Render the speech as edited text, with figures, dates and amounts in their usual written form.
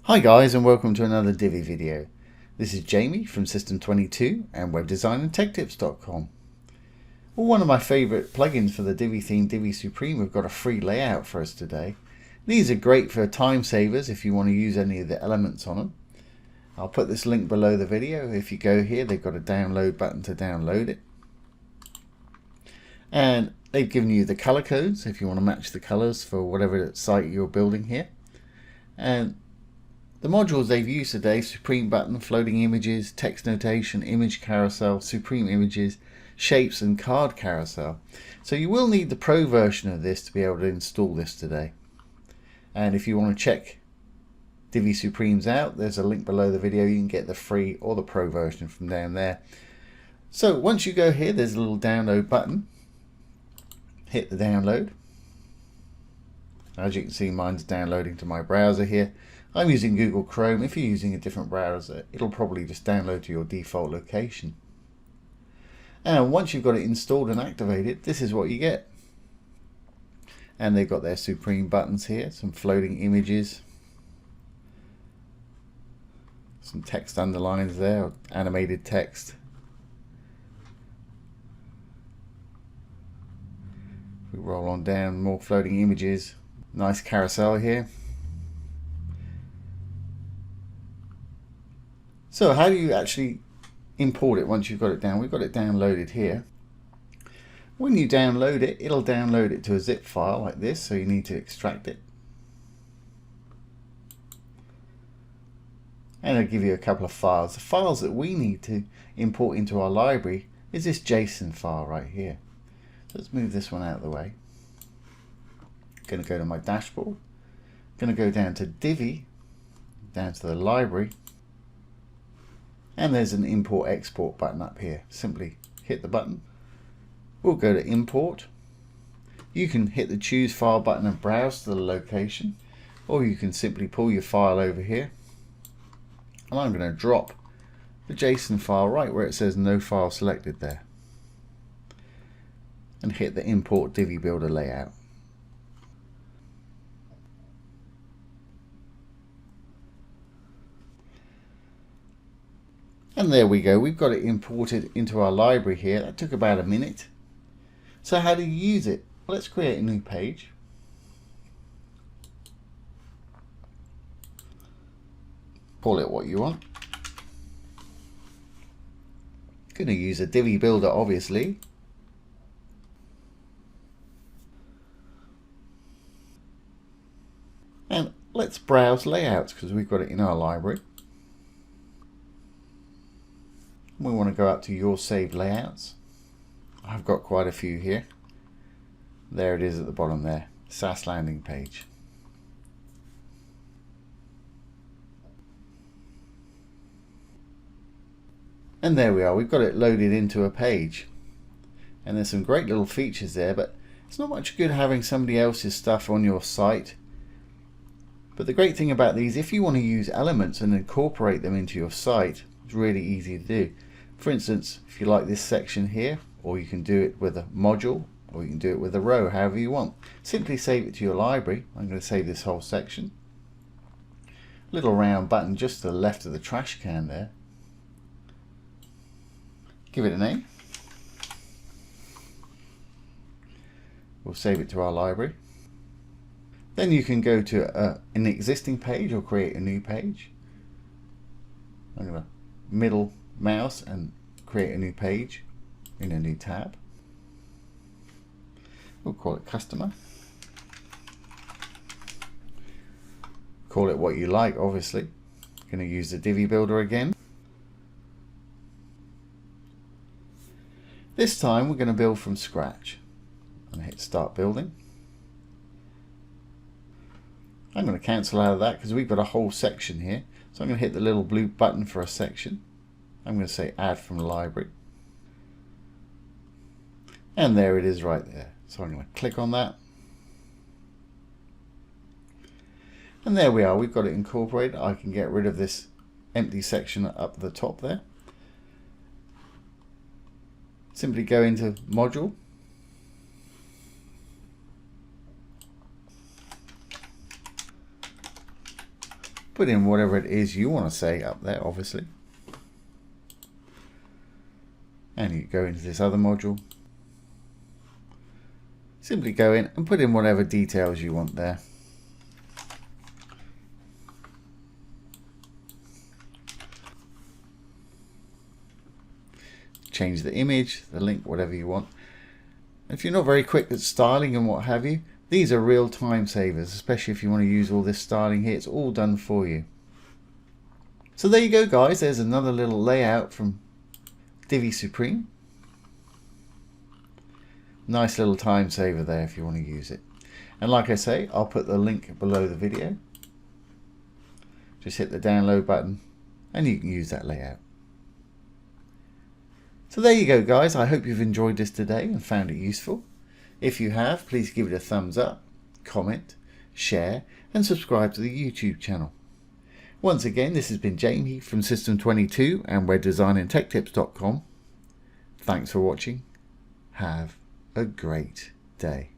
Hi guys, and welcome to another Divi video. This is Jamie from System22 and webdesignandtechtips.com. Well, one of my favourite plugins for the Divi theme, Divi Supreme, we've got a free layout for us today. These are great for time savers if you want to use any of the elements on them. I'll put this link below the video. If you go here, they've got a download button to download it. And they've given you the colour codes if you want to match the colours for whatever site you're building here. And the modules they've used today: Supreme button, floating images, text notation, image carousel, Supreme images, shapes and card carousel. So you will need the pro version of this to be able to install this today. And if you want to check Divi Supremes out, there's a link below the video. You can get the free or the pro version from down there. So once you go here, there's a little download button. Hit the download. As you can see, mine's downloading to my browser here. I'm using Google Chrome. If you're using a different browser, it'll probably just download to your default location. And once you've got it installed and activated, this is what you get. And they've got their Supreme buttons here, some floating images, some text underlines there, or animated text. We roll on down, more floating images, nice carousel here. So how do you actually import it once you've got it down? We've got it downloaded here. When you download it, it'll download it to a zip file like this, so you need to extract it. And it'll give you a couple of files. The files that we need to import into our library is this JSON file right here. So let's move this one out of the way. Going to go to my dashboard. Going to go down to Divi, down to the library. And there's an import export button up here. Simply hit the button. We'll go to import. You can hit the choose file button and browse to the location, or you can simply pull your file over here. And I'm going to drop the JSON file right where it says no file selected there. And hit the import Divi builder layout. And there we go, we've got it imported into our library here. That took about a minute. So how do you use it? Well, let's create a new page. Call it what you want. Going to use a Divi builder, obviously. And let's browse layouts because we've got it in our library. We want to go up to your saved layouts. I've got quite a few here. There it is at the bottom there, Saas landing page. And there we are, we've got it loaded into a page. And there's some great little features there, but it's not much good having somebody else's stuff on your site. But the great thing about these, if you want to use elements and incorporate them into your site, it's really easy to do. For instance, if you like this section here, or you can do it with a module, or you can do it with a row, however you want. Simply save it to your library. I'm going to save this whole section. Little round button just to the left of the trash can there. Give it a name. We'll save it to our library. Then you can go to an existing page or create a new page. I'm going to middle mouse and create a new page in a new tab. We'll call it customer. Call it what you like, obviously. Going to use the Divi builder again. This time we're going to build from scratch. I'm going to hit start building. I'm going to cancel out of that because we've got a whole section here. So I'm going to hit the little blue button for a section. I'm going to say add from library. And there it is right there. So I'm going to click on that. And there we are. We've got it incorporated. I can get rid of this empty section up the top there. Simply go into module. Put in whatever it is you want to say up there, obviously. And you go into this other module. Simply go in and put in whatever details you want there. Change the image, the link, whatever you want. If you're not very quick at styling and what have you, these are real time savers, especially if you want to use all this styling here. It's all done for you. So there you go, guys. There's another little layout from Divi Supreme. Nice little time saver there if you want to use it. And like I say, I'll put the link below the video. Just hit the download button and you can use that layout. So there you go, guys. I hope you've enjoyed this today and found it useful. If you have, please give it a thumbs up, comment, share and subscribe to the YouTube channel. Once again, this has been Jamie from System22 and WebDesignAndTechTips.com. Thanks for watching. Have a great day.